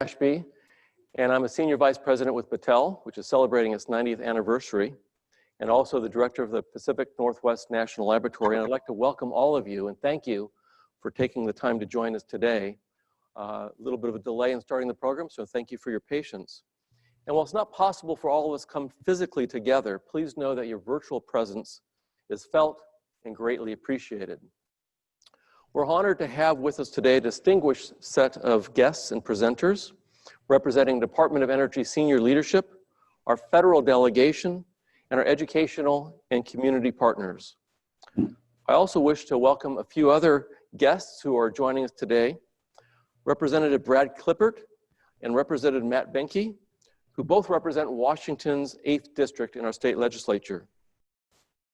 Ashby, and I'm a Senior Vice President with Battelle, which is celebrating its 90th anniversary, and also the Director of the Pacific Northwest National Laboratory. And I'd like to welcome all of you and thank you for taking the time to join us today. A little bit of a delay in starting the program, so thank you for your patience. And while it's not possible for all of us to come physically together, please know that your virtual presence is felt and greatly appreciated. We're honored to have with us today a distinguished set of guests and presenters representing Department of Energy senior leadership, our federal delegation, and our educational and community partners. I also wish to welcome a few other guests who are joining us today. Representative Brad Klippert and Representative Matt Benke, who both represent Washington's 8th District in our state legislature.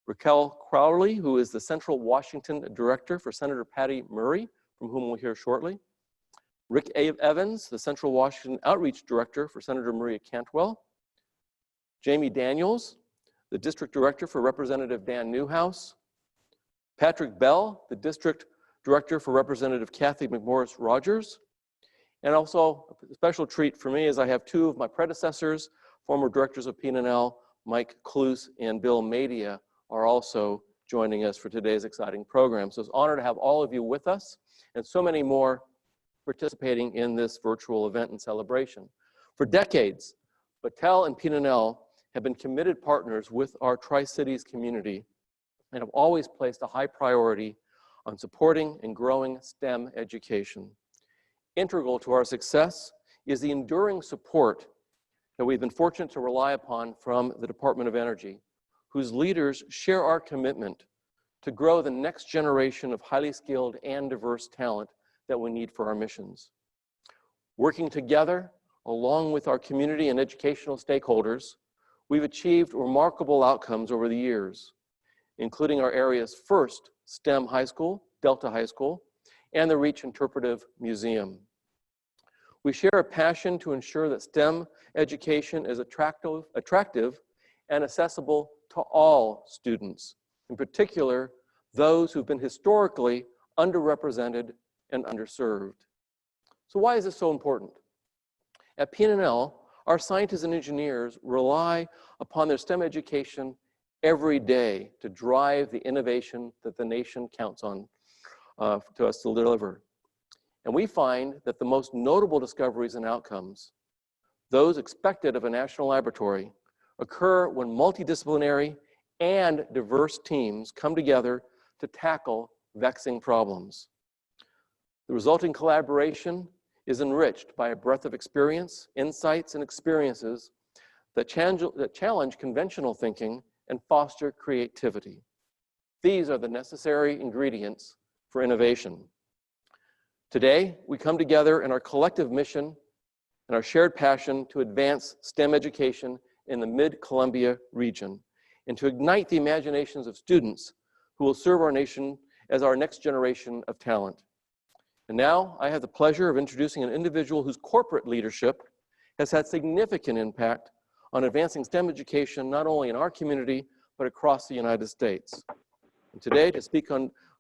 Raquel Crowley, who is the Central Washington Director for Senator Patty Murray, from whom we'll hear shortly. Rick Evans, the Central Washington Outreach Director for Senator Maria Cantwell. Jamie Daniels, the District Director for Representative Dan Newhouse. Patrick Bell, the District Director for Representative Kathy Mcmorris Rogers. And also a special treat for me is I have two of my predecessors, former directors of P&L, Mike Cluse and Bill Madia, are also joining us for today's exciting program. So it's an honor to have all of you with us and so many more participating in this virtual event and celebration. For decades, Battelle and P&L have been committed partners with our Tri-Cities community and have always placed a high priority on supporting and growing STEM education. Integral to our success is the enduring support that we've been fortunate to rely upon from the Department of Energy, whose leaders share our commitment to grow the next generation of highly skilled and diverse talent that we need for our missions. Working together, along with our community and educational stakeholders, we've achieved remarkable outcomes over the years, including our area's first STEM high school, Delta High School, and the Reach Interpretive Museum. We share a passion to ensure that STEM education is attractive and accessible to all students, in particular, those who've been historically underrepresented and underserved. So why is this so important? At P&L, our scientists and engineers rely upon their STEM education every day to drive the innovation that the nation counts on to us to deliver. And we find that the most notable discoveries and outcomes, those expected of a national laboratory, occur when multidisciplinary and diverse teams come together to tackle vexing problems. The resulting collaboration is enriched by a breadth of experience, insights, and experiences that challenge conventional thinking and foster creativity. These are the necessary ingredients for innovation. Today, we come together in our collective mission and our shared passion to advance STEM education in the Mid-Columbia region and to ignite the imaginations of students who will serve our nation as our next generation of talent. And now I have the pleasure of introducing an individual whose corporate leadership has had significant impact on advancing STEM education not only in our community, but across the United States. And today, to speak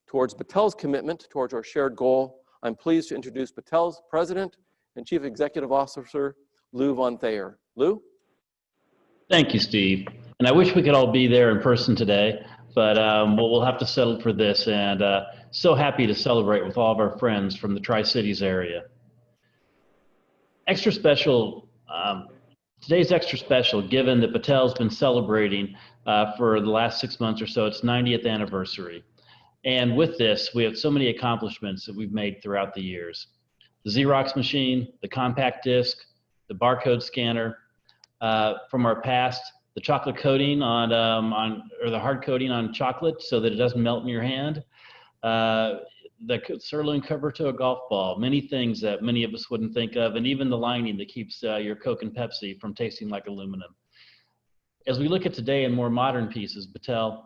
towards Battelle's commitment towards our shared goal, I'm pleased to introduce Battelle's President and Chief Executive Officer, Lou Von Thayer. Lou? Thank you, Steve. And I wish we could all be there in person today, but we'll have to settle for this. And so happy to celebrate with all of our friends from the Tri-Cities area. Extra special, today's extra special, given that Battelle's been celebrating for the last 6 months or so its 90th anniversary. And with this, we have so many accomplishments that we've made throughout the years. The Xerox machine, the compact disc, the barcode scanner, from our past, the chocolate coating or the hard coating on chocolate so that it doesn't melt in your hand, the sirloin cover to a golf ball, many things that many of us wouldn't think of, and even the lining that keeps your Coke and Pepsi from tasting like aluminum. As we look at today and more modern pieces, Battelle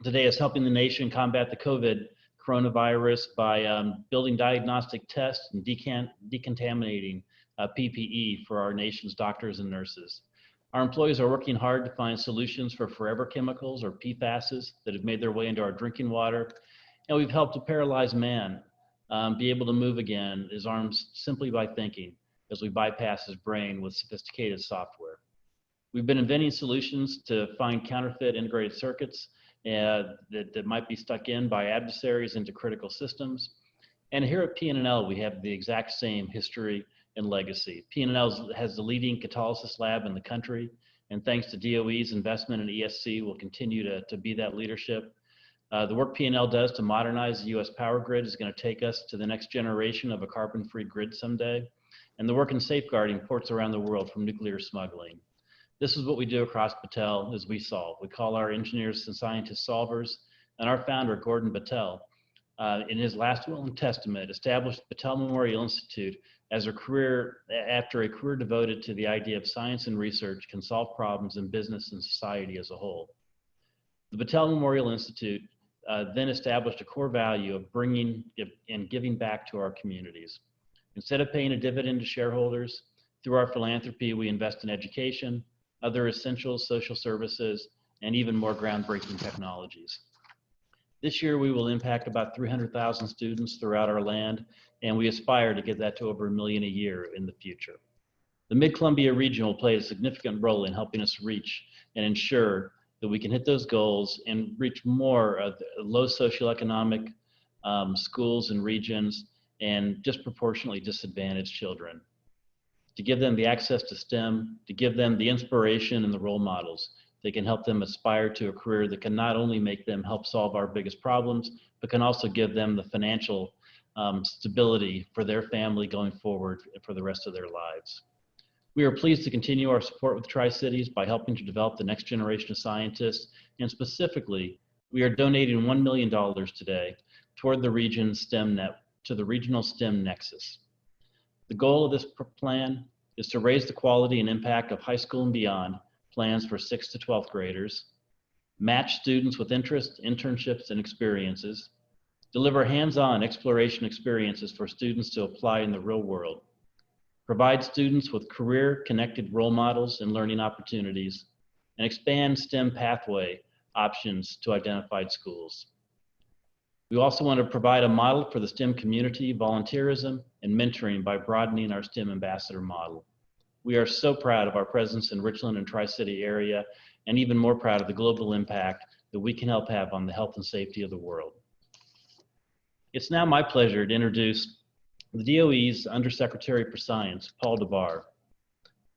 today is helping the nation combat the COVID coronavirus by building diagnostic tests and decontaminating PPE for our nation's doctors and nurses. Our employees are working hard to find solutions for forever chemicals or PFASs that have made their way into our drinking water. And we've helped a paralyzed man be able to move again, his arms simply by thinking. as we bypass his brain with sophisticated software. We've been inventing solutions to find counterfeit integrated circuits that might be stuck in by adversaries into critical systems. And here at P&L, we have the exact same history and legacy. P&L has the leading catalysis lab in the country, and thanks to DOE's investment in ESC, will continue to be that leadership. The work P&L does to modernize the US power grid is going to take us to the next generation of a carbon-free grid someday. And the work in safeguarding ports around the world from nuclear smuggling. This is what we do across Battelle as we solve. We call our engineers and scientists solvers, and our founder, Gordon Battelle, in his last will and testament, established Battelle Memorial Institute as a career, after a career devoted to the idea of science and research can solve problems in business and society as a whole. The Battelle Memorial Institute then established a core value of bringing and giving back to our communities. Instead of paying a dividend to shareholders, through our philanthropy, we invest in education, other essential social services, and even more groundbreaking technologies. This year, we will impact about 300,000 students throughout our land, and we aspire to get that to over 1 million a year in the future. The Mid-Columbia region will play a significant role in helping us reach and ensure that we can hit those goals and reach more of the low socioeconomic schools and regions and disproportionately disadvantaged children. To give them the access to STEM, to give them the inspiration and the role models that can help them aspire to a career that can not only make them help solve our biggest problems, but can also give them the financial stability for their family going forward for the rest of their lives. We are pleased to continue our support with Tri-Cities by helping to develop the next generation of scientists, and specifically, we are donating $1 million today toward the region's to the regional STEM Nexus. The goal of this plan is to raise the quality and impact of high school and beyond plans for 6th to 12th graders, match students with interests, internships, and experiences, deliver hands-on exploration experiences for students to apply in the real world, provide students with career-connected role models and learning opportunities, and expand STEM pathway options to identified schools. We also want to provide a model for the STEM community, volunteerism, and mentoring by broadening our STEM ambassador model. We are so proud of our presence in Richland and Tri-City area, and even more proud of the global impact that we can help have on the health and safety of the world. It's now my pleasure to introduce the DOE's Undersecretary for Science, Paul DeBar.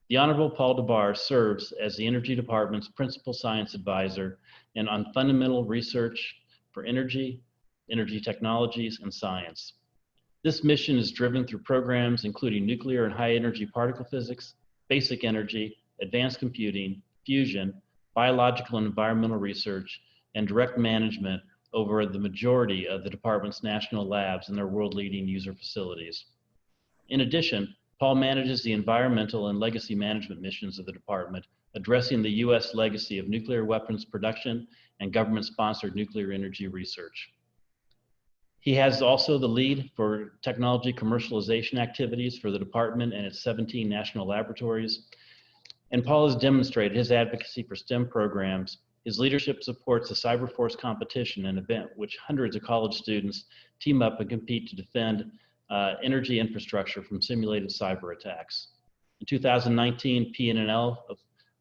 The Honorable Paul DeBar serves as the Energy Department's Principal Science Advisor and on fundamental research for energy technologies, and science. This mission is driven through programs including nuclear and high energy particle physics, basic energy, advanced computing, fusion, biological and environmental research, and direct management over the majority of the department's national labs and their world-leading user facilities. In addition, Paul manages the environmental and legacy management missions of the department, addressing the US legacy of nuclear weapons production and government-sponsored nuclear energy research. He has also the lead for technology commercialization activities for the department and its 17 national laboratories. And Paul has demonstrated his advocacy for STEM programs. His leadership supports the Cyberforce competition, an event which hundreds of college students team up and compete to defend energy infrastructure from simulated cyber attacks. In 2019, P&L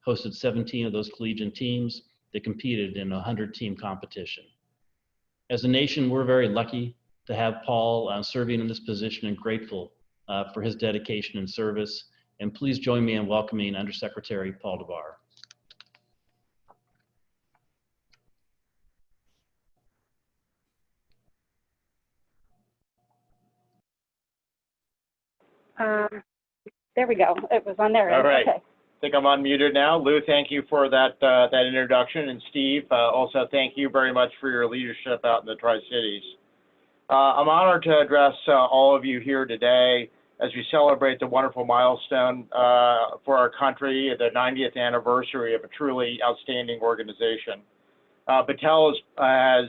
hosted 17 of those collegiate teams that competed in a 100-team competition. As a nation, we're very lucky to have Paul serving in this position and grateful for his dedication and service. And please join me in welcoming Undersecretary Paul DeBar. There we go. It was on there. All right. Okay. I think I'm unmuted now. Lou, thank you for that introduction. And Steve, also thank you very much for your leadership out in the Tri-Cities. I'm honored to address all of you here today as we celebrate the wonderful milestone for our country, the 90th anniversary of a truly outstanding organization. Battelle has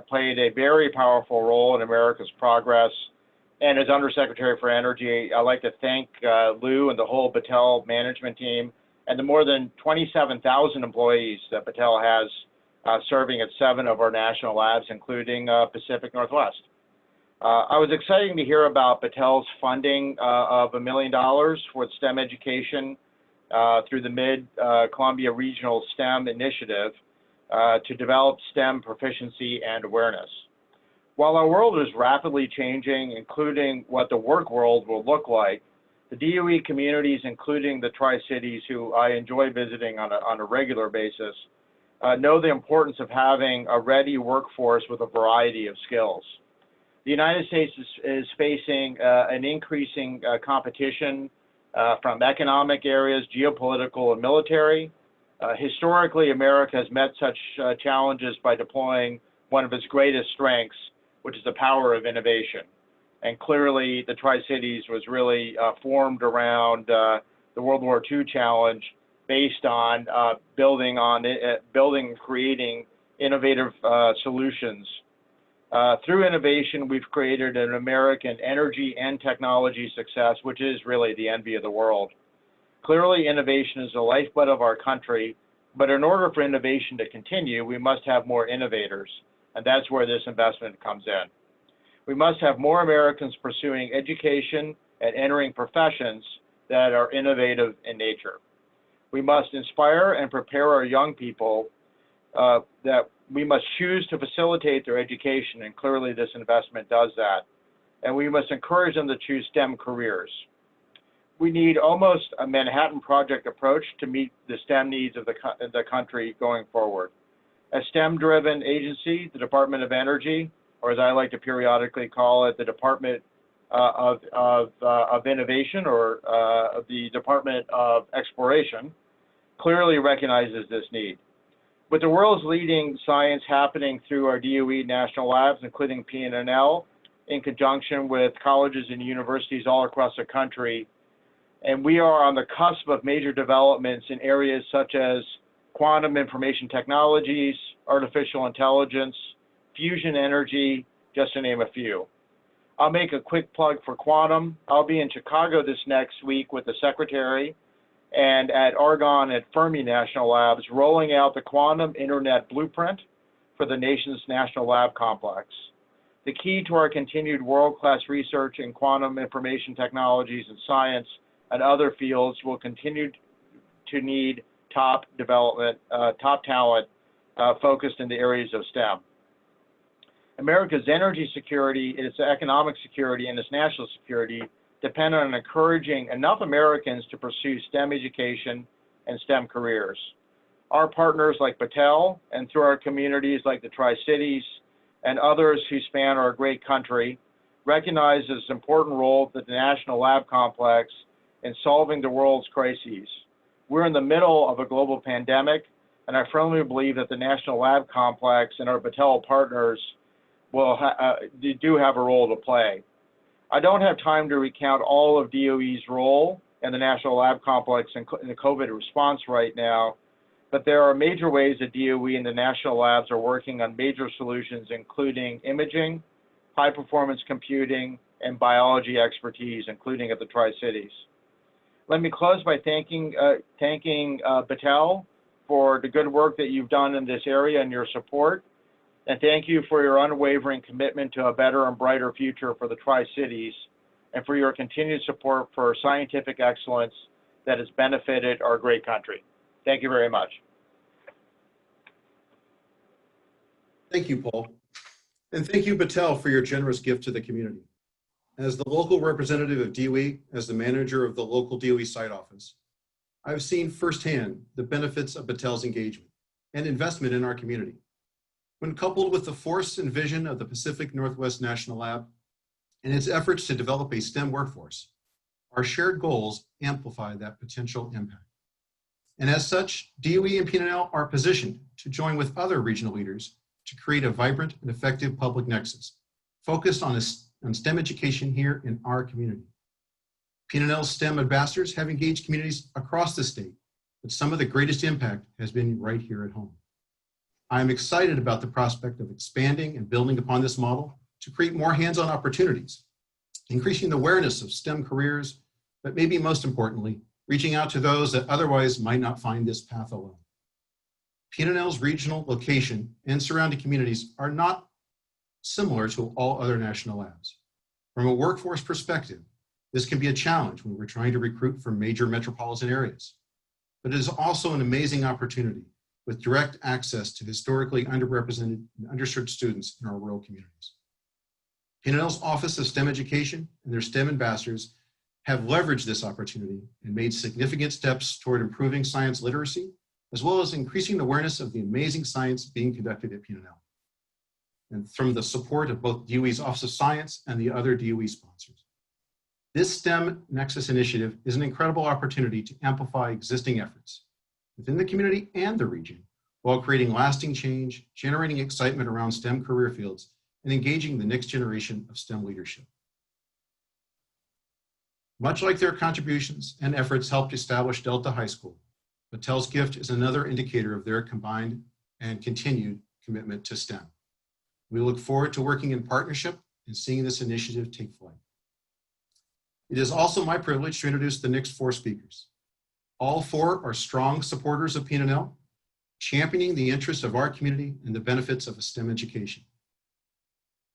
played a very powerful role in America's progress. And as Undersecretary for Energy, I'd like to thank Lou and the whole Battelle management team and the more than 27,000 employees that Battelle has serving at 7 of our national labs, including Pacific Northwest. I was excited to hear about Battelle's funding of $1 million for STEM education through the Mid-Columbia Regional STEM Initiative to develop STEM proficiency and awareness. While our world is rapidly changing, including what the work world will look like, the DOE communities, including the Tri-Cities, who I enjoy visiting on a regular basis, know the importance of having a ready workforce with a variety of skills. The United States is facing an increasing competition from economic areas, geopolitical, and military. Historically, America has met such challenges by deploying one of its greatest strengths, which is the power of innovation. And clearly, the Tri-Cities was really formed around the World War II challenge based on building and creating innovative solutions. Through innovation, we've created an American energy and technology success, which is really the envy of the world. Clearly, innovation is the lifeblood of our country, but in order for innovation to continue, we must have more innovators, and that's where this investment comes in. We must have more Americans pursuing education and entering professions that are innovative in nature. We must inspire and prepare our young people that we must choose to facilitate their education, and clearly this investment does that. And we must encourage them to choose STEM careers. We need almost a Manhattan Project approach to meet the STEM needs of the country going forward. A STEM-driven agency, the Department of Energy, or as I like to periodically call it, the Department of Innovation, or the Department of Exploration, clearly recognizes this need. With the world's leading science happening through our DOE national labs, including PNNL, in conjunction with colleges and universities all across the country, and we are on the cusp of major developments in areas such as quantum information technologies, artificial intelligence, fusion energy, just to name a few. I'll make a quick plug for quantum. I'll be in Chicago this next week with the Secretary and at Argonne at Fermi National Labs, rolling out the Quantum Internet Blueprint for the nation's national lab complex. The key to our continued world-class research in quantum information technologies and science and other fields will continue to need top talent focused in the areas of STEM. America's energy security, its economic security, and its national security depend on encouraging enough Americans to pursue STEM education and STEM careers. Our partners like Patel, and through our communities like the Tri-Cities and others who span our great country, recognize this important role of the National Lab Complex in solving the world's crises. We're in the middle of a global pandemic, and I firmly believe that the National Lab Complex and our Battelle partners do have a role to play. I don't have time to recount all of DOE's role in the National Lab Complex in the COVID response right now, but there are major ways that DOE and the national labs are working on major solutions, including imaging, high-performance computing, and biology expertise, including at the Tri-Cities. Let me close by thanking Battelle for the good work that you've done in this area and your support. And thank you for your unwavering commitment to a better and brighter future for the Tri-Cities, and for your continued support for scientific excellence that has benefited our great country. Thank you very much. Thank you, Paul. And thank you, Battelle, for your generous gift to the community. As the local representative of DOE, as the manager of the local DOE site office, I've seen firsthand the benefits of Battelle's engagement and investment in our community. When coupled with the force and vision of the Pacific Northwest National Lab and its efforts to develop a STEM workforce, our shared goals amplify that potential impact. And as such, DOE and PNNL are positioned to join with other regional leaders to create a vibrant and effective public nexus focused on STEM education here in our community. PNNL's STEM ambassadors have engaged communities across the state, but some of the greatest impact has been right here at home. I am excited about the prospect of expanding and building upon this model to create more hands-on opportunities, increasing the awareness of STEM careers, but maybe most importantly, reaching out to those that otherwise might not find this path alone. PNNL's regional location and surrounding communities are not similar to all other national labs. From a workforce perspective, this can be a challenge when we're trying to recruit from major metropolitan areas, but it is also an amazing opportunity with direct access to historically underrepresented and underserved students in our rural communities. P&L's Office of STEM Education and their STEM ambassadors have leveraged this opportunity and made significant steps toward improving science literacy, as well as increasing awareness of the amazing science being conducted at P&L. And from the support of both DOE's Office of Science and the other DOE sponsors. This STEM Nexus initiative is an incredible opportunity to amplify existing efforts within the community and the region while creating lasting change, generating excitement around STEM career fields, and engaging the next generation of STEM leadership. Much like their contributions and efforts helped establish Delta High School, Battelle's gift is another indicator of their combined and continued commitment to STEM. We look forward to working in partnership and seeing this initiative take flight. It is also my privilege to introduce the next 4 speakers. All 4 are strong supporters of P&L, championing the interests of our community and the benefits of a STEM education.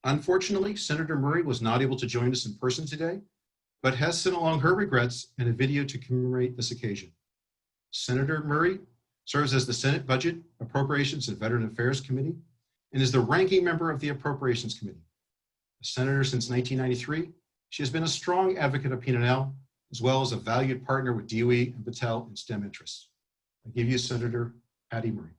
Unfortunately, Senator Murray was not able to join us in person today, but has sent along her regrets and a video to commemorate this occasion. Senator Murray serves as the Senate Budget, Appropriations, and Veteran Affairs Committee and is the ranking member of the Appropriations Committee. A senator since 1993, she has been a strong advocate of P&L, as well as a valued partner with DOE and Patel in STEM interests. I give you Senator Patty Murray.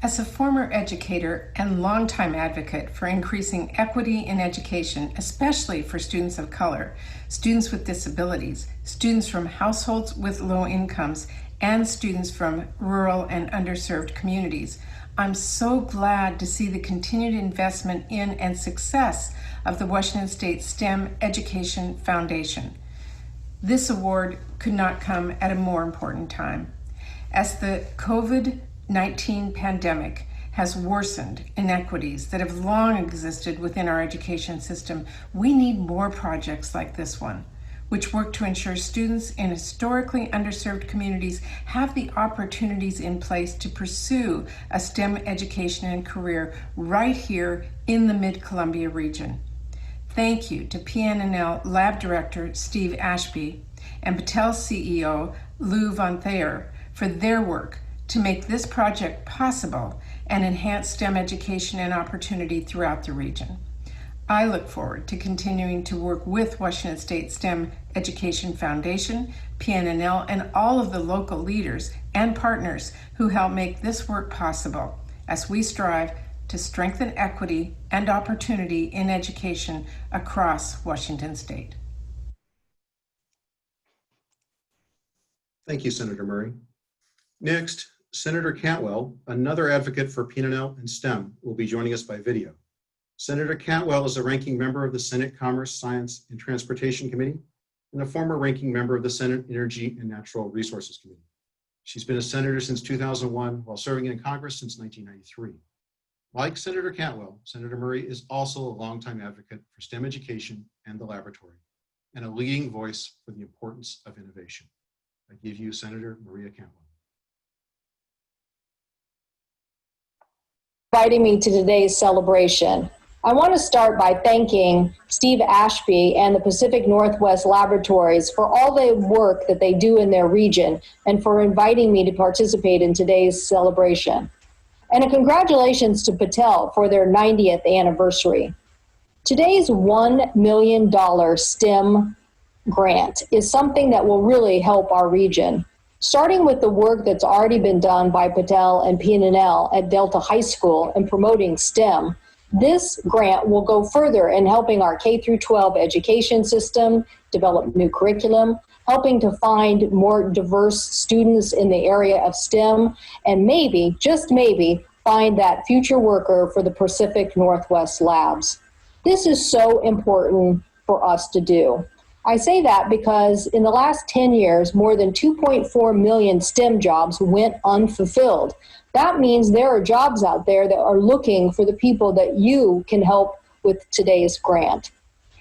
As a former educator and longtime advocate for increasing equity in education, especially for students of color, students with disabilities, students from households with low incomes, and students from rural and underserved communities, I'm so glad to see the continued investment in and success of the Washington State STEM Education Foundation. This award could not come at a more important time. As the COVID-19 pandemic has worsened inequities that have long existed within our education system, we need more projects like this one, which work to ensure students in historically underserved communities have the opportunities in place to pursue a STEM education and career right here in the Mid-Columbia region. Thank you to PNNL Lab Director Steve Ashby and Battelle CEO Lou Von Thayer for their work to make this project possible and enhance STEM education and opportunity throughout the region. I look forward to continuing to work with Washington State STEM Education Foundation, PNNL, and all of the local leaders and partners who help make this work possible as we strive to strengthen equity and opportunity in education across Washington State. Thank you, Senator Murray. Next, Senator Cantwell, another advocate for P&L and STEM, will be joining us by video. Senator Cantwell is a ranking member of the Senate Commerce, Science, and Transportation Committee and a former ranking member of the Senate Energy and Natural Resources Committee. She's been a senator since 2001 while serving in Congress since 1993. Like Senator Cantwell, Senator Murray is also a longtime advocate for STEM education and the laboratory and a leading voice for the importance of innovation. I give you Senator Maria Cantwell. Inviting me to today's celebration. I want to start by thanking Steve Ashby and the Pacific Northwest Laboratories for all the work that they do in their region and for inviting me to participate in today's celebration. And a congratulations to Patel for their 90th anniversary. Today's $1 million STEM grant is something that will really help our region. Starting with the work that's already been done by Patel and PNNL at Delta High School in promoting STEM, this grant will go further in helping our K-12 education system develop new curriculum, helping to find more diverse students in the area of STEM, and maybe, just maybe, find that future worker for the Pacific Northwest Labs. This is so important for us to do. I say that because in the last 10 years, more than 2.4 million STEM jobs went unfulfilled. That means there are jobs out there that are looking for the people that you can help with today's grant.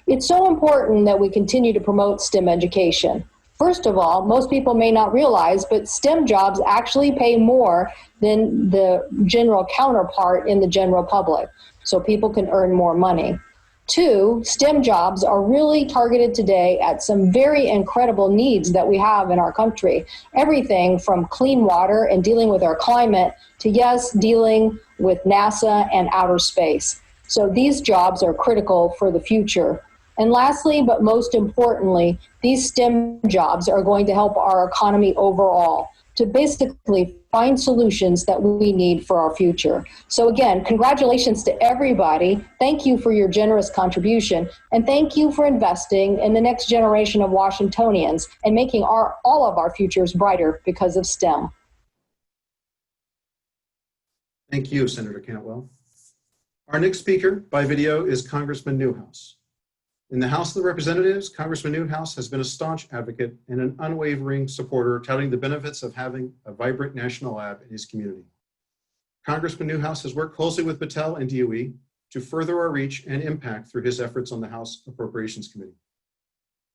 It's so important that we continue to promote STEM education. First of all, most people may not realize, but STEM jobs actually pay more than the general counterpart in the general public, so people can earn more money. Two, STEM jobs are really targeted today at some very incredible needs that we have in our country. Everything from clean water and dealing with our climate to, yes, dealing with NASA and outer space. So these jobs are critical for the future. And lastly, but most importantly, these STEM jobs are going to help our economy overall to basically find solutions that we need for our future. So again, congratulations to everybody. Thank you for your generous contribution. And thank you for investing in the next generation of Washingtonians and making all of our futures brighter because of STEM. Thank you, Senator Cantwell. Our next speaker by video is Congressman Newhouse. In the House of Representatives, Congressman Newhouse has been a staunch advocate and an unwavering supporter, touting the benefits of having a vibrant national lab in his community. Congressman Newhouse has worked closely with Patel and DOE to further our reach and impact through his efforts on the House Appropriations Committee.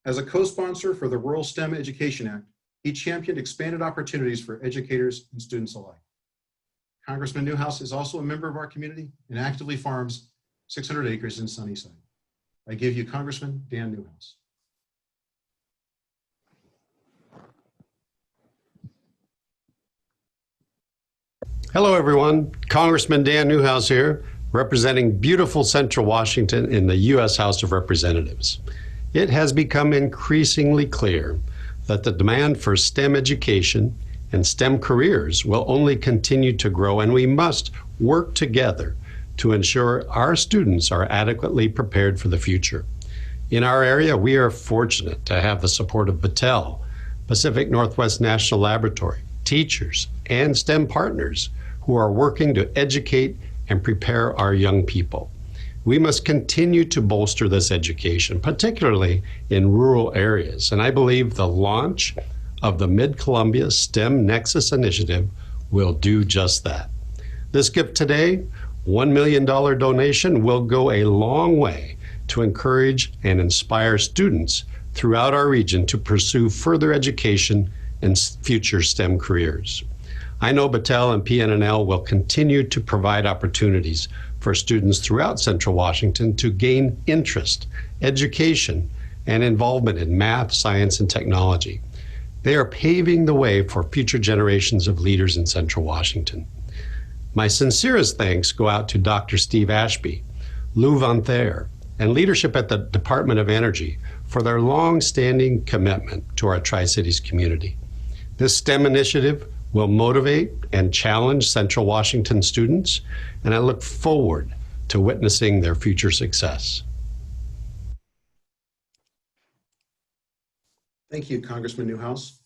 As a co-sponsor for the Rural STEM Education Act, he championed expanded opportunities for educators and students alike. Congressman Newhouse is also a member of our community and actively farms 600 acres in Sunnyside. I give you Congressman Dan Newhouse. Hello, everyone. Congressman Dan Newhouse here, representing beautiful Central Washington in the U.S. House of Representatives. It has become increasingly clear that the demand for STEM education and STEM careers will only continue to grow, and we must work together to ensure our students are adequately prepared for the future. In our area, we are fortunate to have the support of Battelle, Pacific Northwest National Laboratory, teachers, and STEM partners who are working to educate and prepare our young people. We must continue to bolster this education, particularly in rural areas, and I believe the launch of the Mid-Columbia STEM Nexus initiative will do just that. This gift today, $1 million donation, will go a long way to encourage and inspire students throughout our region to pursue further education and future STEM careers. I know Battelle and PNNL will continue to provide opportunities for students throughout Central Washington to gain interest, education, and involvement in math, science, and technology. They are paving the way for future generations of leaders in Central Washington. My sincerest thanks go out to Dr. Steve Ashby, Lou Von Thayer, and leadership at the Department of Energy for their long-standing commitment to our Tri-Cities community. This STEM initiative will motivate and challenge Central Washington students, and I look forward to witnessing their future success. Thank you, Congressman Newhouse.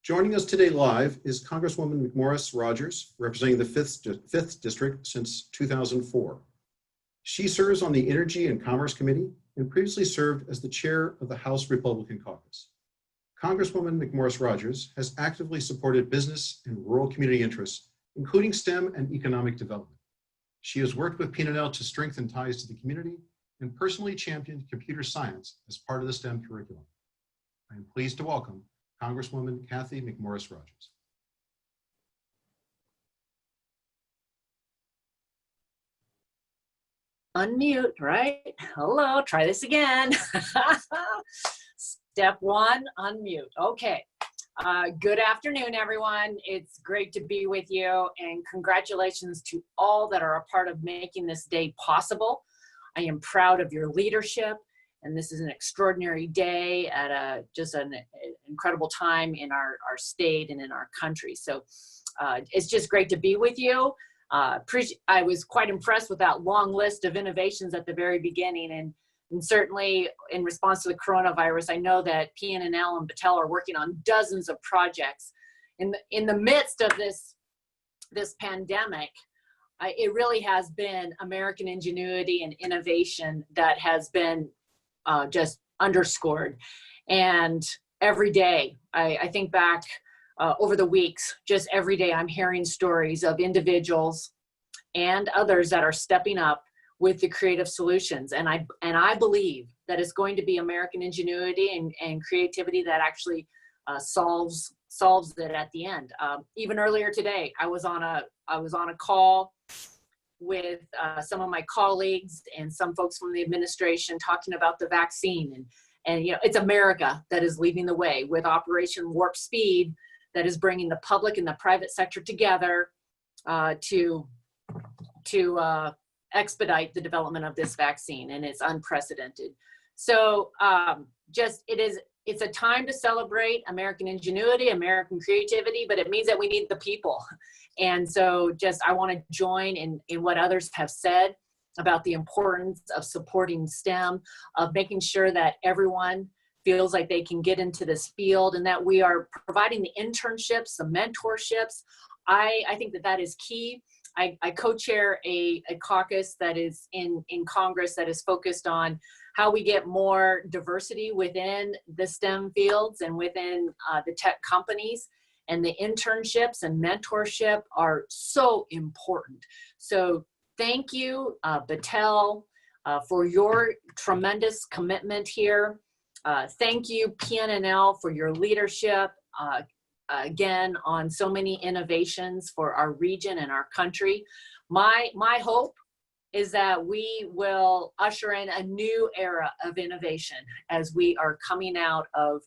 Joining us today live is Congresswoman Mcmorris Rogers, representing the 5th District since 2004. She serves on the Energy and Commerce Committee and previously served as the chair of the House Republican Caucus. Congresswoman Mcmorris Rogers has actively supported business and rural community interests, including STEM and economic development. She has worked with PNNL to strengthen ties to the community and personally championed computer science as part of the STEM curriculum. I am pleased to welcome Congresswoman Kathy Mcmorris Rogers. Unmute, right? Hello, try this again. Step one, unmute. Okay. Good afternoon, everyone. It's great to be with you, and congratulations to all that are a part of making this day possible. I am proud of your leadership, and this is an extraordinary day at just an incredible time in our state and in our country. So it's just great to be with you. I was quite impressed with that long list of innovations at the very beginning, and certainly in response to the coronavirus, I know that PNNL and Patel are working on dozens of projects. In the midst of this pandemic, it really has been American ingenuity and innovation that has been just underscored. And every day, I think back over the weeks, just every day I'm hearing stories of individuals and others that are stepping up with the creative solutions. And I believe that it's going to be American ingenuity and creativity that actually solves it at the end. Even earlier today, I was on a call with some of my colleagues and some folks from the administration talking about the vaccine, and you know, it's America that is leading the way with Operation Warp Speed, that is bringing the public and the private sector together to expedite the development of this vaccine, and it's unprecedented. So it's a time to celebrate American ingenuity, American creativity, but it means that we need the people. And so I want to join in what others have said about the importance of supporting STEM, of making sure that everyone feels like they can get into this field, and that we are providing the internships, the mentorships. I think that is key. I co-chair a caucus that is in Congress that is focused on how we get more diversity within the STEM fields and within the tech companies. And the internships and mentorship are so important. So thank you, Battelle, for your tremendous commitment here. Thank you, PNNL, for your leadership, again, on so many innovations for our region and our country. My hope is that we will usher in a new era of innovation as we are coming out of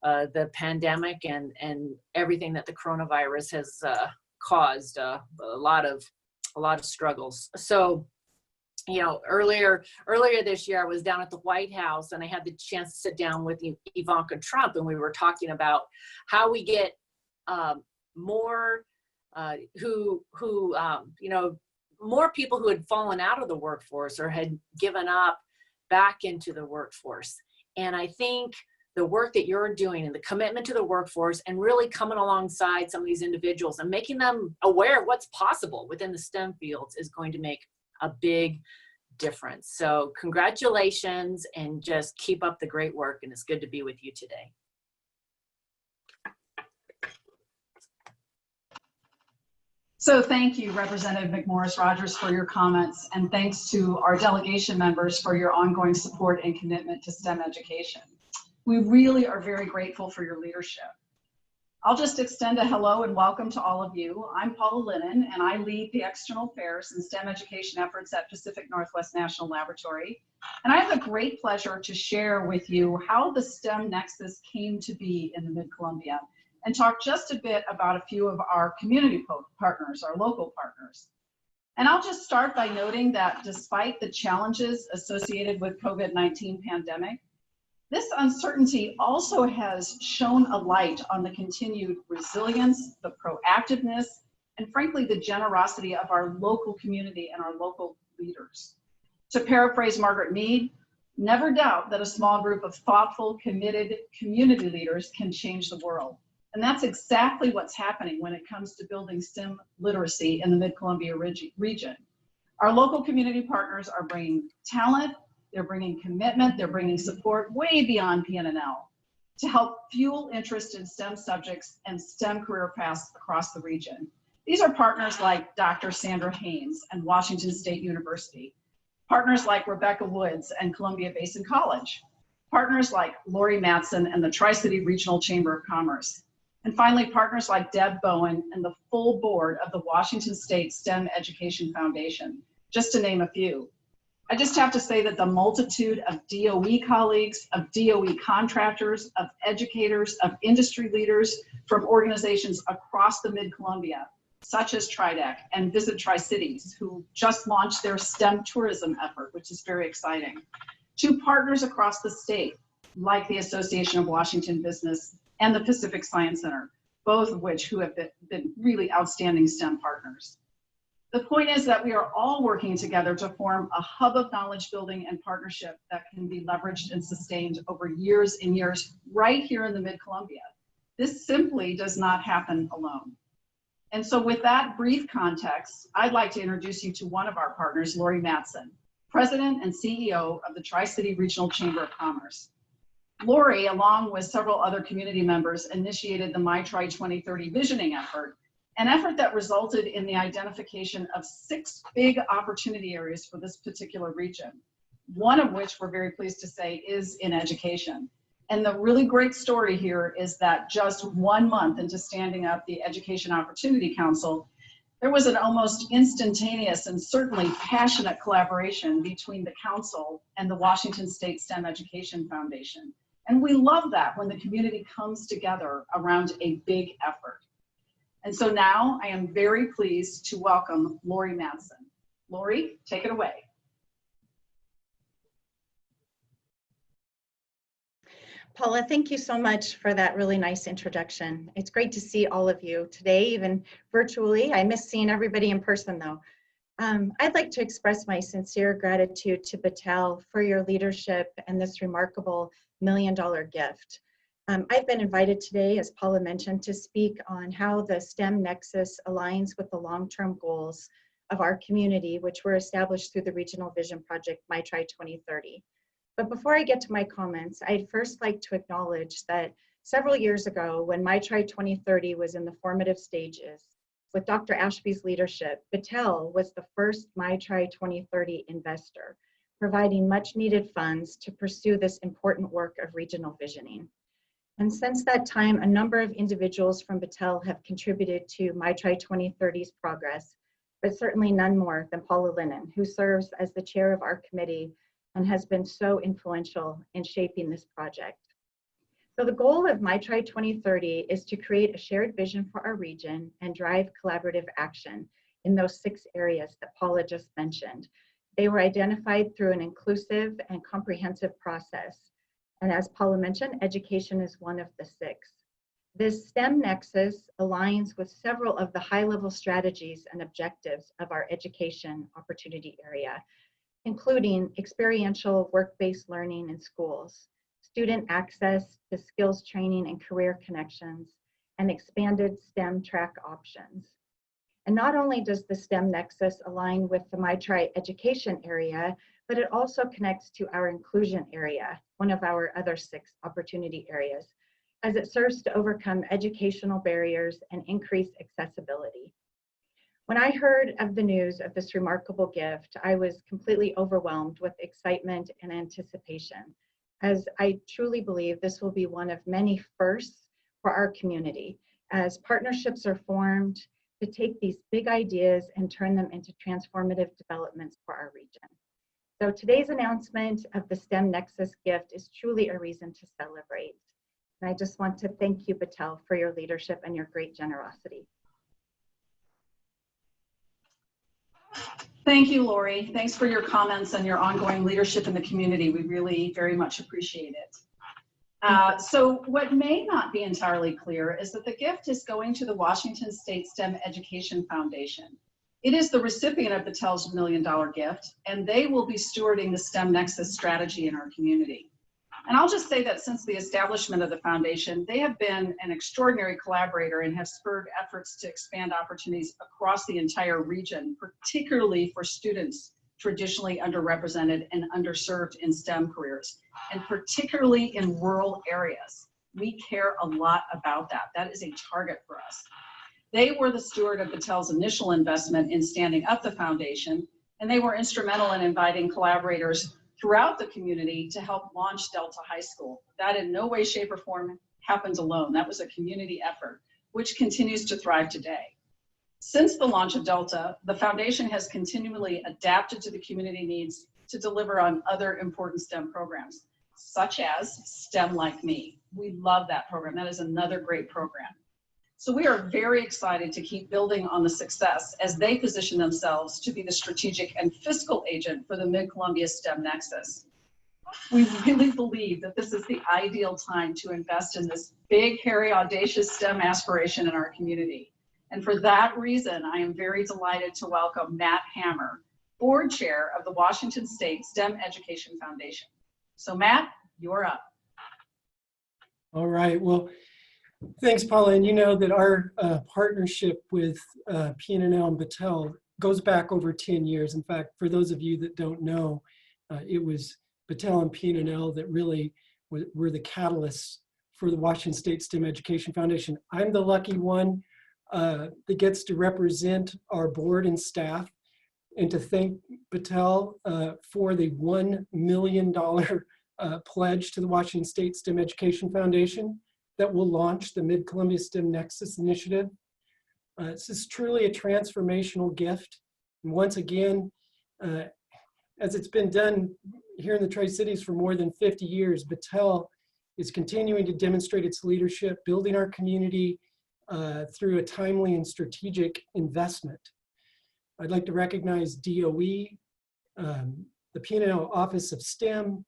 the pandemic and everything that the coronavirus has caused, a lot of struggles. So, you know, earlier this year, I was down at the White House and I had the chance to sit down with Ivanka Trump, and we were talking about how we get more more people who had fallen out of the workforce or had given up back into the workforce. And I think the work that you're doing and the commitment to the workforce and really coming alongside some of these individuals and making them aware of what's possible within the STEM fields is going to make a big difference. So congratulations, and just keep up the great work, and it's good to be with you today. So thank you, Representative Mcmorris Rodgers, for your comments, and thanks to our delegation members for your ongoing support and commitment to STEM education. We really are very grateful for your leadership. I'll just extend a hello and welcome to all of you. I'm Paula Linnon, and I lead the external affairs and STEM education efforts at Pacific Northwest National Laboratory. And I have the great pleasure to share with you how the Stem Nexus came to be in the Mid-Columbia, and talk just a bit about a few of our community partners, our local partners. And I'll just start by noting that despite the challenges associated with COVID-19 pandemic, this uncertainty also has shone a light on the continued resilience, the proactiveness, and frankly, the generosity of our local community and our local leaders. To paraphrase Margaret Mead, never doubt that a small group of thoughtful, committed community leaders can change the world. And that's exactly what's happening when it comes to building STEM literacy in the Mid-Columbia region. Our local community partners are bringing talent, they're bringing commitment, they're bringing support way beyond PNNL to help fuel interest in STEM subjects and STEM career paths across the region. These are partners like Dr. Sandra Haynes and Washington State University, partners like Rebecca Woods and Columbia Basin College, partners like Lori Madison and the Tri-City Regional Chamber of Commerce, and finally, partners like Deb Bowen and the full board of the Washington State STEM Education Foundation, just to name a few. I just have to say that the multitude of DOE colleagues, of DOE contractors, of educators, of industry leaders from organizations across the Mid-Columbia, such as TriDec and Visit Tri-Cities, who just launched their STEM tourism effort, which is very exciting, to partners across the state, like the Association of Washington Business and the Pacific Science Center, both of which who have been really outstanding STEM partners. The point is that we are all working together to form a hub of knowledge building and partnership that can be leveraged and sustained over years and years right here in the Mid-Columbia. This simply does not happen alone. And so with that brief context, I'd like to introduce you to one of our partners, Lori Madison, President and CEO of the Tri-City Regional Chamber of Commerce. Lori, along with several other community members, initiated the MyTri 2030 visioning effort, an effort that resulted in the identification of 6 big opportunity areas for this particular region, one of which we're very pleased to say is in education. And the really great story here is that just 1 month into standing up the Education Opportunity Council, there was an almost instantaneous and certainly passionate collaboration between the council and the Washington State STEM Education Foundation. And we love that when the community comes together around a big effort. And so now I am very pleased to welcome Lori Madison. Lori, take it away. Paula, thank you so much for that really nice introduction. It's great to see all of you today, even virtually. I miss seeing everybody in person though. I'd like to express my sincere gratitude to Battelle for your leadership and this remarkable $1 million gift. I've been invited today, as Paula mentioned, to speak on how the STEM Nexus aligns with the long-term goals of our community, which were established through the Regional Vision Project, MyTri 2030. But before I get to my comments, I'd first like to acknowledge that several years ago, when MyTri 2030 was in the formative stages, with Dr. Ashby's leadership, Battelle was the first MyTri 2030 investor, providing much needed funds to pursue this important work of regional visioning. And since that time, a number of individuals from Battelle have contributed to MyTri 2030's progress, but certainly none more than Paula Lennon, who serves as the chair of our committee and has been so influential in shaping this project. So the goal of MyTri 2030 is to create a shared vision for our region and drive collaborative action in those 6 areas that Paula just mentioned. They were identified through an inclusive and comprehensive process. And as Paula mentioned, education is one of the 6. This STEM Nexus aligns with several of the high-level strategies and objectives of our education opportunity area, including experiential work-based learning in schools, student access to skills training and career connections, and expanded STEM track options. And not only does the STEM Nexus align with the MyTri education area, but it also connects to our inclusion area, one of our other 6 opportunity areas, as it serves to overcome educational barriers and increase accessibility. When I heard of the news of this remarkable gift, I was completely overwhelmed with excitement and anticipation, as I truly believe this will be one of many firsts for our community, as partnerships are formed to take these big ideas and turn them into transformative developments for our region. So today's announcement of the STEM Nexus gift is truly a reason to celebrate. And I just want to thank you, Battelle, for your leadership and your great generosity. Thank you, Lori. Thanks for your comments and your ongoing leadership in the community. We really very much appreciate it. So what may not be entirely clear is that the gift is going to the Washington State STEM Education Foundation. It is the recipient of Battelle's $1 million gift, and they will be stewarding the STEM Nexus strategy in our community. And I'll just say that since the establishment of the foundation, they have been an extraordinary collaborator and have spurred efforts to expand opportunities across the entire region, particularly for students traditionally underrepresented and underserved in STEM careers, and particularly in rural areas. We care a lot about that. That is a target for us. They were the steward of Battelle's initial investment in standing up the foundation, and they were instrumental in inviting collaborators throughout the community to help launch Delta High School. That in no way, shape, or form happened alone. That was a community effort, which continues to thrive today. Since the launch of Delta, the foundation has continually adapted to the community needs to deliver on other important STEM programs, such as STEM Like Me. We love that program. That is another great program. So we are very excited to keep building on the success as they position themselves to be the strategic and fiscal agent for the Mid-Columbia STEM Nexus. We really believe that this is the ideal time to invest in this big, hairy, audacious STEM aspiration in our community. And for that reason, I am very delighted to welcome Matt Hammer, board chair of the Washington State STEM Education Foundation. So Matt, you're up. All right, well, thanks, Paula. And you know that our partnership with P&L and Battelle goes back over 10 years. In fact, for those of you that don't know, it was Battelle and P&L that really were the catalysts for the Washington State STEM Education Foundation. I'm the lucky one that gets to represent our board and staff and to thank Battelle for the $1 million pledge to the Washington State STEM Education Foundation that will launch the Mid-Columbia STEM Nexus initiative. This is truly a transformational gift. And once again, as it's been done here in the Tri-Cities for more than 50 years, Battelle is continuing to demonstrate its leadership, building our community through a timely and strategic investment. I'd like to recognize DOE, the P&L Office of STEM,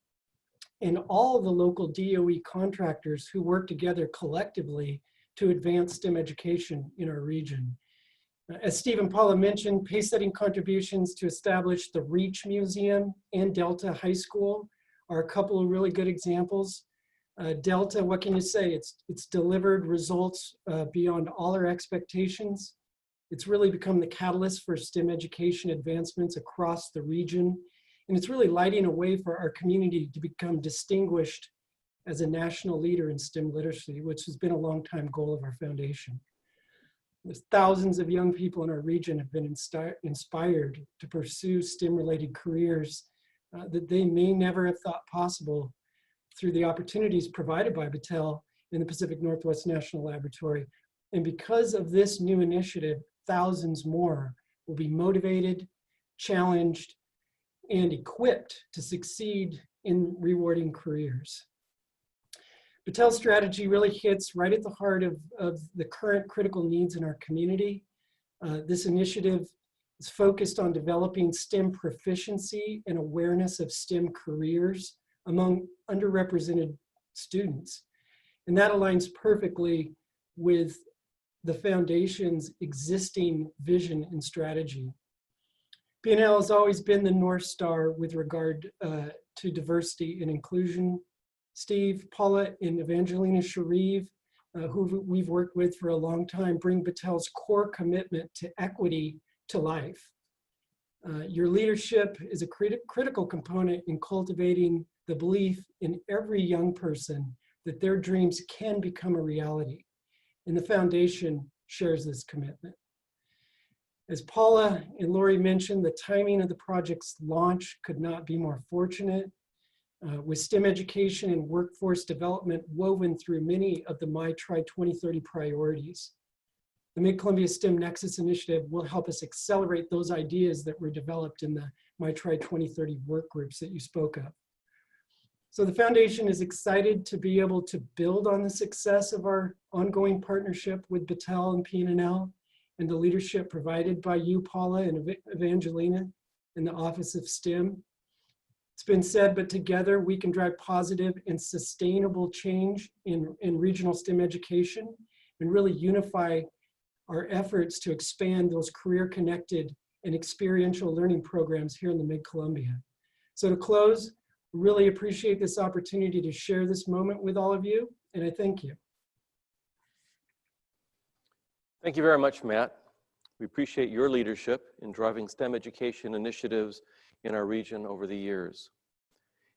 and all of the local DOE contractors who work together collectively to advance STEM education in our region. As Steve and Paula mentioned, pace-setting contributions to establish the Reach Museum and Delta High School are a couple of really good examples. Delta, what can you say? It's delivered results beyond all our expectations. It's really become the catalyst for STEM education advancements across the region. And it's really lighting a way for our community to become distinguished as a national leader in STEM literacy, which has been a long-time goal of our foundation. There's thousands of young people in our region have been inspired to pursue STEM-related careers that they may never have thought possible through the opportunities provided by Battelle in the Pacific Northwest National Laboratory. And because of this new initiative, thousands more will be motivated, challenged, and equipped to succeed in rewarding careers. Battelle's strategy really hits right at the heart of the current critical needs in our community. This initiative is focused on developing STEM proficiency and awareness of STEM careers among underrepresented students. And that aligns perfectly with the foundation's existing vision and strategy. P&L has always been the North Star with regard to diversity and inclusion. Steve, Paula, and Evangelina Sharif, who we've worked with for a long time, bring Battelle's core commitment to equity to life. Your leadership is a critical component in cultivating the belief in every young person that their dreams can become a reality. And the foundation shares this commitment. As Paula and Lori mentioned, the timing of the project's launch could not be more fortunate. With STEM education and workforce development woven through many of the MyTri 2030 priorities. The Mid-Columbia STEM Nexus initiative will help us accelerate those ideas that were developed in the MyTri 2030 work groups that you spoke of. So the foundation is excited to be able to build on the success of our ongoing partnership with Battelle and P&L and the leadership provided by you, Paula, and Evangelina in the Office of STEM. It's been said, but together we can drive positive and sustainable change in regional STEM education and really unify our efforts to expand those career-connected and experiential learning programs here in the Mid-Columbia. So to close, really appreciate this opportunity to share this moment with all of you, and I thank you. Thank you very much, Matt. We appreciate your leadership in driving STEM education initiatives in our region over the years.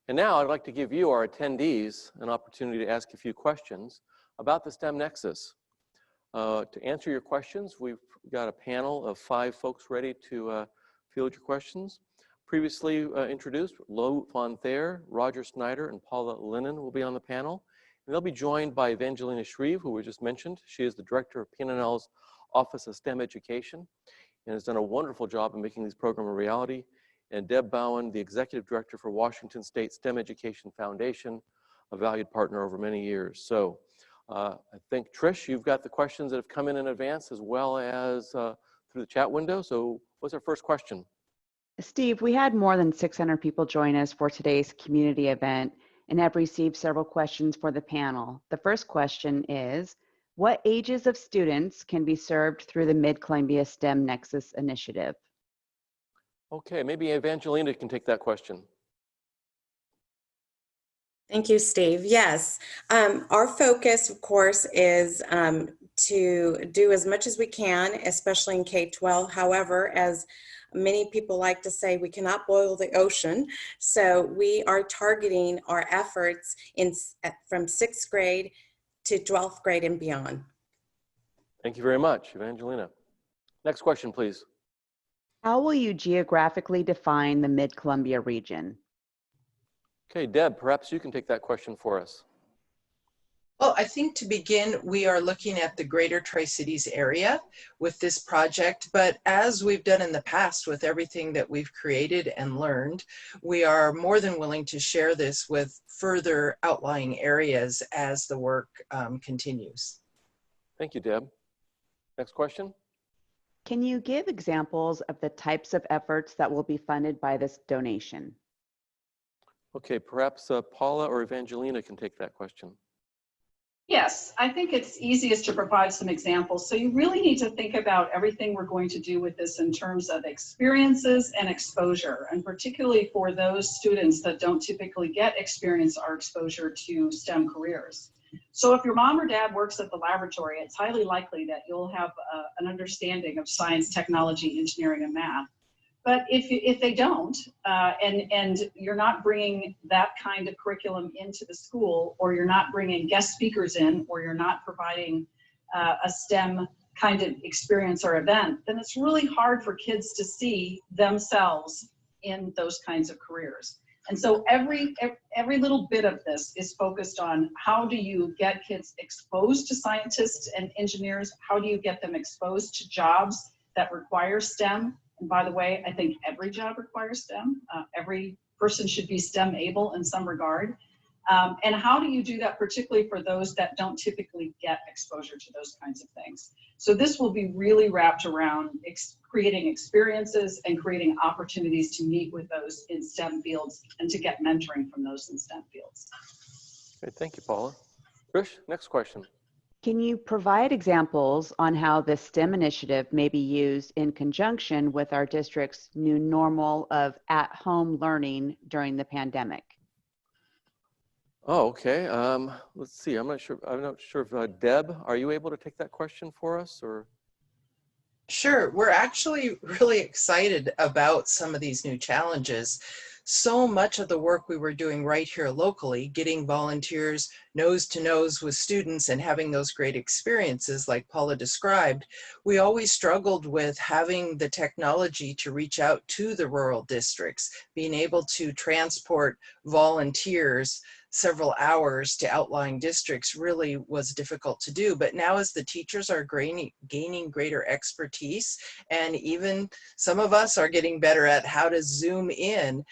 And now I'd like to give you, our attendees, an opportunity to ask a few questions about the STEM Nexus. To answer your questions, we've got a panel of 5 folks ready to field your questions. Previously introduced, Lou von Thayer, Roger Snyder, and Paula Lennon will be on the panel. And they'll be joined by Evangelina Shreve, who we just mentioned. She is the director of P&L's Office of STEM Education and has done a wonderful job in making these programs a reality. And Deb Bowen, the executive director for Washington State STEM Education Foundation, a valued partner over many years. So I think, Trish, you've got the questions that have come in advance as well as through the chat window. So what's our first question? Steve, we had more than 600 people join us for today's community event and have received several questions for the panel. The first question is, what ages of students can be served through the Mid-Columbia STEM Nexus initiative? Okay, maybe Evangelina can take that question. Thank you, Steve. Yes, our focus, of course, is to do as much as we can, especially in K-12. However, as many people like to say, we cannot boil the ocean. So we are targeting our efforts from 6th grade to 12th grade and beyond. Thank you very much, Evangelina. Next question, please. How will you geographically define the Mid-Columbia region? Okay, Deb, perhaps you can take that question for us. Well, I think to begin, we are looking at the greater Tri-Cities area with this project, but as we've done in the past with everything that we've created and learned, we are more than willing to share this with further outlying areas as the work continues. Thank you, Deb. Next question. Can you give examples of the types of efforts that will be funded by this donation? Okay, perhaps Paula or Evangelina can take that question. Yes, I think it's easiest to provide some examples. So you really need to think about everything we're going to do with this in terms of experiences and exposure, and particularly for those students that don't typically get experience or exposure to STEM careers. So if your mom or dad works at the laboratory, it's highly likely that you'll have an understanding of science, technology, engineering, and math. But if they don't, and you're not bringing that kind of curriculum into the school, or you're not bringing guest speakers in, or you're not providing a STEM kind of experience or event, then it's really hard for kids to see themselves in those kinds of careers. And so every little bit of this is focused on how do you get kids exposed to scientists and engineers? How do you get them exposed to jobs that require STEM? And by the way, I think every job requires STEM. Every person should be STEM able in some regard. And how do you do that, particularly for those that don't typically get exposure to those kinds of things? So this will be really wrapped around creating experiences and creating opportunities to meet with those in STEM fields and to get mentoring from those in STEM fields. Great, thank you, Paula. Trish, next question. Can you provide examples on how the STEM initiative may be used in conjunction with our district's new normal of at-home learning during the pandemic? Oh, okay. Let's see. I'm not sure if Deb, are you able to take that question for us, or? Sure, we're actually really excited about some of these new challenges. So much of the work we were doing right here locally, getting volunteers nose to nose with students and having those great experiences like Paula described, we always struggled with having the technology to reach out to the rural districts, being able to transport volunteers several hours to outlying districts really was difficult to do. But now as the teachers are gaining greater expertise, and even some of us are getting better at how to zoom in,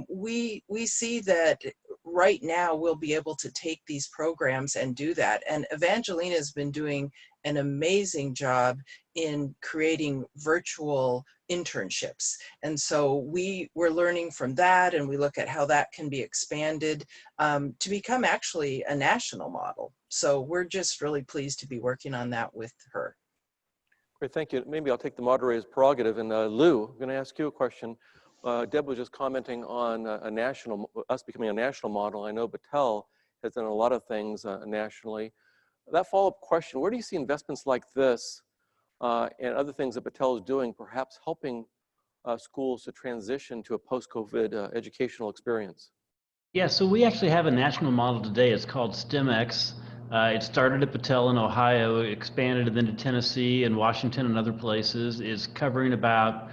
we see that right now we'll be able to take these programs and do that. And Evangelina has been doing an amazing job in creating virtual internships. And so we're learning from that, and we look at how that can be expanded to become actually a national model. So we're just really pleased to be working on that with her. Great, thank you. Maybe I'll take the moderator's prerogative. And Lou, I'm going to ask you a question. Deb was just commenting on us becoming a national model. I know Battelle has done a lot of things nationally. That follow-up question, where do you see investments like this and other things that Patel is doing, perhaps helping schools to transition to a post-COVID educational experience? Yeah, so we actually have a national model today. It's called STEMX. It started at Patel in Ohio, expanded then to Tennessee and Washington and other places. It's covering about,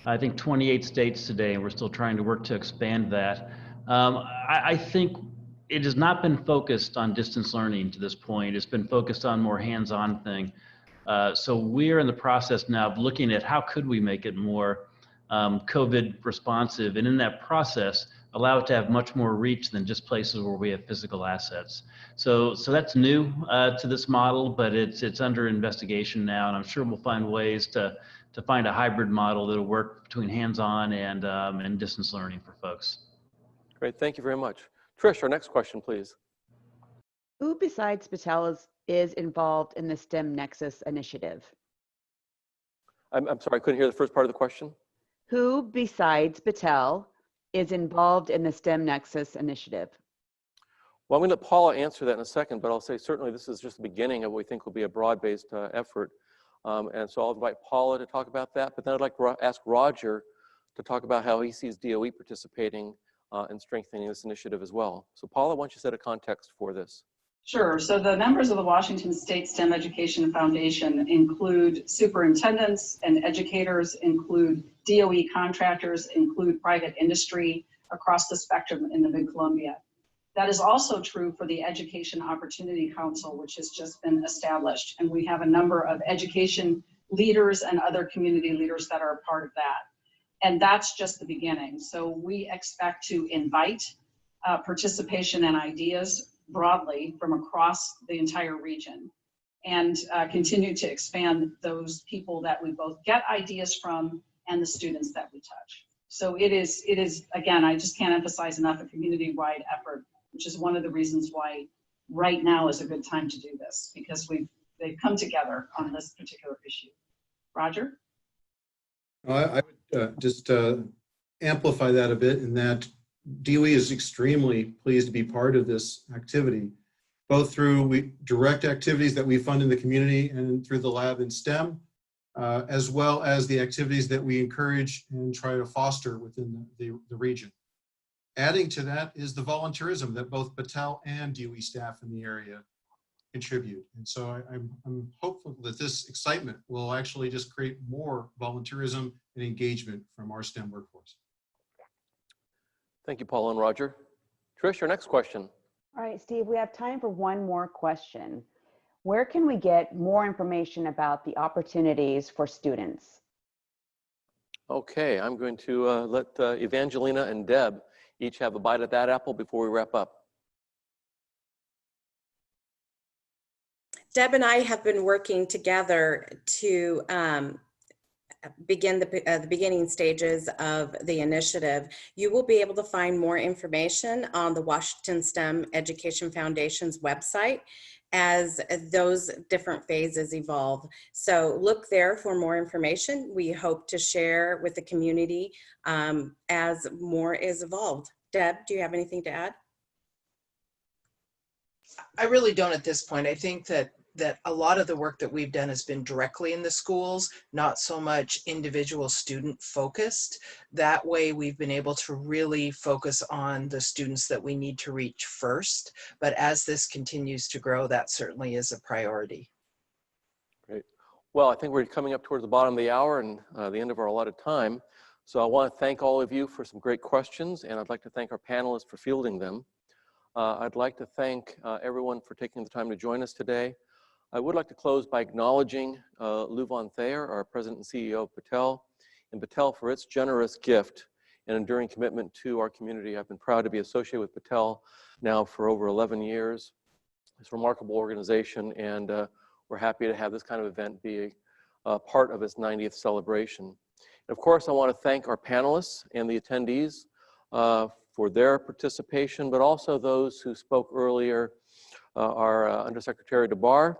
I think, 28 states today, and we're still trying to work to expand that. I think it has not been focused on distance learning to this point. It's been focused on more hands-on thing. So we're in the process now of looking at how could we make it more COVID responsive, and in that process, allow it to have much more reach than just places where we have physical assets. So that's new to this model, but it's under investigation now, and I'm sure we'll find ways to find a hybrid model that'll work between hands-on and distance learning for folks. Great, thank you very much. Trish, our next question, please. Who besides Patel is involved in the Stem Nexus initiative? I'm sorry, I couldn't hear the first part of the question. Who besides Patel is involved in the Stem Nexus initiative? Well, I'm going to let Paula answer that in a second, but I'll say certainly this is just the beginning of what we think will be a broad-based effort. And so I'll invite Paula to talk about that, but then I'd like to ask Roger to talk about how he sees DOE participating and strengthening this initiative as well. So Paula, why don't you set a context for this? Sure. So the members of the Washington State STEM Education Foundation include superintendents and educators, include DOE contractors, include private industry, across the spectrum in the Mid-Columbia. That is also true for the Education Opportunity Council, which has just been established. And we have a number of education leaders and other community leaders that are a part of that. And that's just the beginning. So we expect to invite participation and ideas broadly from across the entire region, and continue to expand those people that we both get ideas from and the students that we touch. So it is again, I just can't emphasize enough, a community-wide effort, which is one of the reasons why right now is a good time to do this, because they've come together on this particular issue. Roger? I would just amplify that a bit, in that DOE is extremely pleased to be part of this activity, both through direct activities that we fund in the community and through the lab in STEM, as well as the activities that we encourage and try to foster within the region. Adding to that is the volunteerism that both Patel and DOE staff in the area contribute. And so I'm hopeful that this excitement will actually just create more volunteerism and engagement from our STEM workforce. Thank you, Paul and Roger. Trish, your next question. All right, Steve, we have time for one more question. Where can we get more information about the opportunities for students? Okay, I'm going to let Evangelina and Deb each have a bite at that apple before we wrap up. Deb and I have been working together to begin the beginning stages of the initiative. You will be able to find more information on the Washington STEM Education Foundation's website as those different phases evolve. So look there for more information. We hope to share with the community as more is evolved. Deb, do you have anything to add? I really don't at this point. I think that a lot of the work that we've done has been directly in the schools, not so much individual student focused. That way we've been able to really focus on the students that we need to reach first. But as this continues to grow, that certainly is a priority. Great. Well, I think we're coming up towards the bottom of the hour and the end of our allotted time. So I want to thank all of you for some great questions, and I'd like to thank our panelists for fielding them. I'd like to thank everyone for taking the time to join us today. I would like to close by acknowledging Lou Von Thayer, our President and CEO of Battelle, and Battelle for its generous gift and enduring commitment to our community. I've been proud to be associated with Battelle now for over 11 years. It's a remarkable organization, and we're happy to have this kind of event be a part of its 90th celebration. And of course, I want to thank our panelists and the attendees for their participation, but also those who spoke earlier, our Undersecretary DeBar,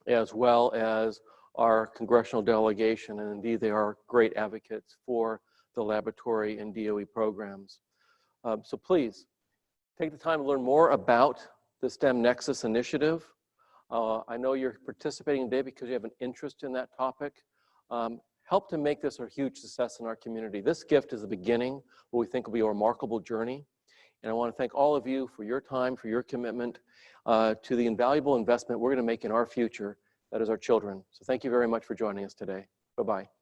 as well as our congressional delegation, and indeed they are great advocates for the laboratory and DOE programs. So please, take the time to learn more about the Stem Nexus initiative. I know you're participating today because you have an interest in that topic. Help to make this a huge success in our community. This gift is the beginning of what we think will be a remarkable journey. And I want to thank all of you for your time, for your commitment to the invaluable investment we're going to make in our future, that is our children. So thank you very much for joining us today. Bye-bye.